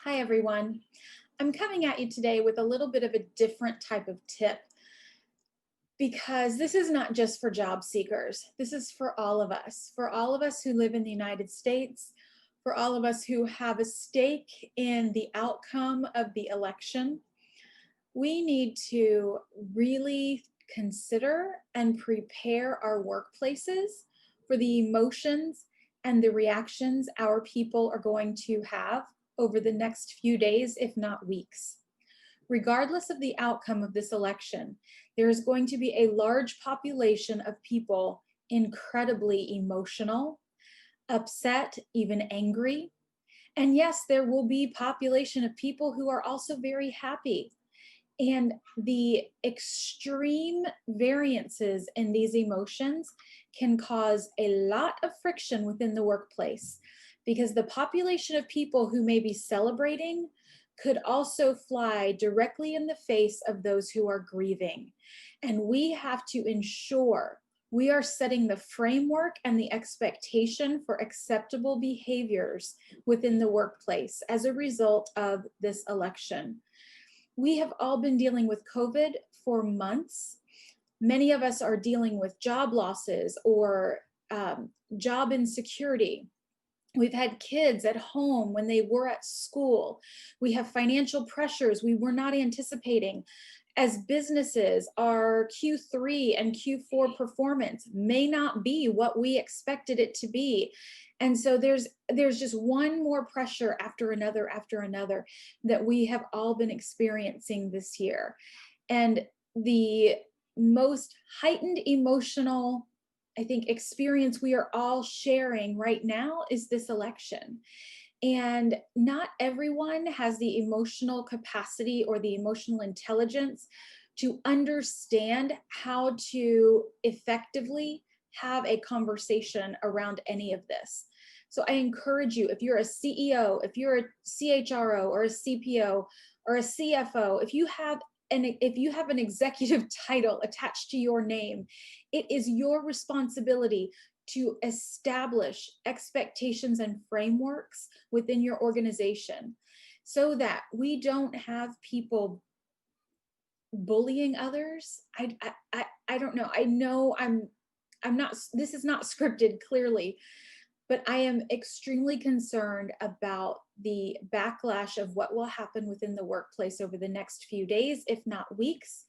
Hi, everyone. I'm coming at you today with a little bit of a different type of tip because this is not just for job seekers. This is for all of us who live in the United States, for all of us who have a stake in the outcome of the election. We need to really consider and prepare our workplaces for the emotions and the reactions our people are going to have over the next few days, if not weeks. Regardless of the outcome of this election, there is going to be a large population of people incredibly emotional, upset, even angry. And yes, there will be population of people who are also very happy. And the extreme variances in these emotions can cause a lot of friction within the workplace because the population of people who may be celebrating could also fly directly in the face of those who are grieving. And we have to ensure we are setting the framework and the expectation for acceptable behaviors within the workplace as a result of this election. We have all been dealing with COVID for months. Many of us are dealing with job losses or job insecurity. We've had kids at home when they were at school. We have financial pressures we were not anticipating. As businesses, our Q3 and Q4 performance may not be what we expected it to be. And so there's just one more pressure after another that we have all been experiencing this year. And the most heightened emotional, I think, experience we are all sharing right now is this election. And not everyone has the emotional capacity or the emotional intelligence to understand how to effectively have a conversation around any of this. So I encourage you, if you're a CEO, if you're a CHRO or a CPO or a CFO, if you have an executive title attached to your name, it is your responsibility to establish expectations and frameworks within your organization so that we don't have people bullying others. I don't know. I know I'm not, this is not scripted clearly, but I am extremely concerned about the backlash of what will happen within the workplace over the next few days, if not weeks.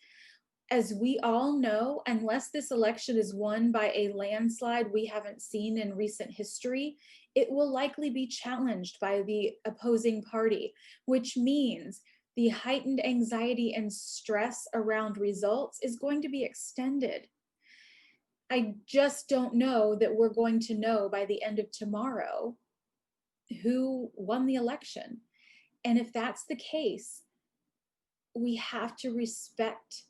As we all know, unless this election is won by a landslide we haven't seen in recent history, it will likely be challenged by the opposing party, which means the heightened anxiety and stress around results is going to be extended. I just don't know that we're going to know by the end of tomorrow who won the election. And if that's the case, we have to respect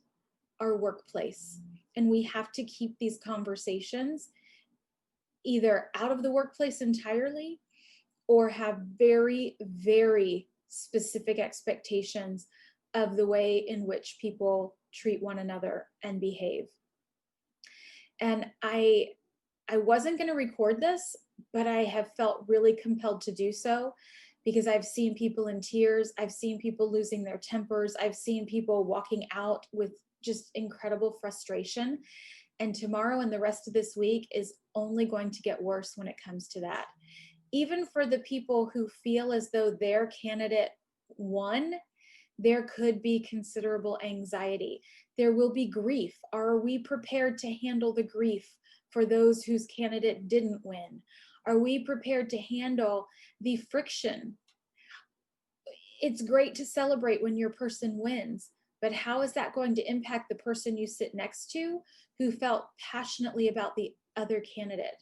our workplace and we have to keep these conversations either out of the workplace entirely or have very, very specific expectations of the way in which people treat one another and behave. And I wasn't going to record this, but I have felt really compelled to do so because I've seen people in tears. I've seen people losing their tempers. I've seen people walking out with just incredible frustration. And tomorrow and the rest of this week is only going to get worse when it comes to that. Even for the people who feel as though their candidate won, there could be considerable anxiety. There will be grief. Are we prepared to handle the grief for those whose candidate didn't win? Are we prepared to handle the friction? It's great to celebrate when your person wins, but how is that going to impact the person you sit next to who felt passionately about the other candidate?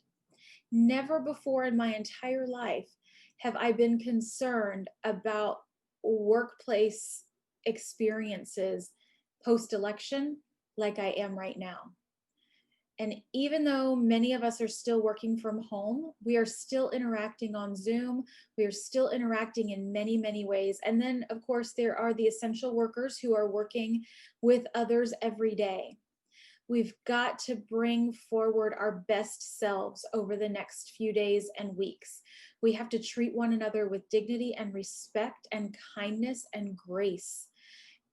Never before in my entire life have I been concerned about workplace experiences post-election like I am right now. And even though many of us are still working from home, we are still interacting on Zoom. We are still interacting in many, many ways. And then, of course, there are the essential workers who are working with others every day. We've got to bring forward our best selves over the next few days and weeks. We have to treat one another with dignity and respect and kindness and grace.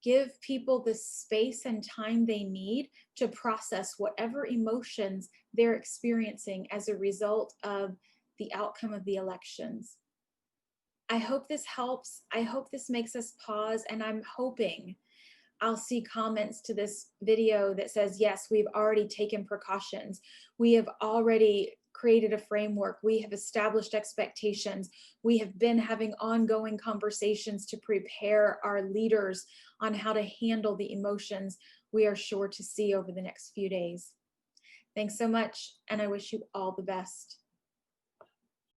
Give people the space and time they need to process whatever emotions they're experiencing as a result of the outcome of the elections. I hope this helps. I hope this makes us pause, and I'm hoping I'll see comments to this video that says, yes, we've already taken precautions. We have already created a framework. We have established expectations. We have been having ongoing conversations to prepare our leaders on how to handle the emotions we are sure to see over the next few days. Thanks so much, and I wish you all the best.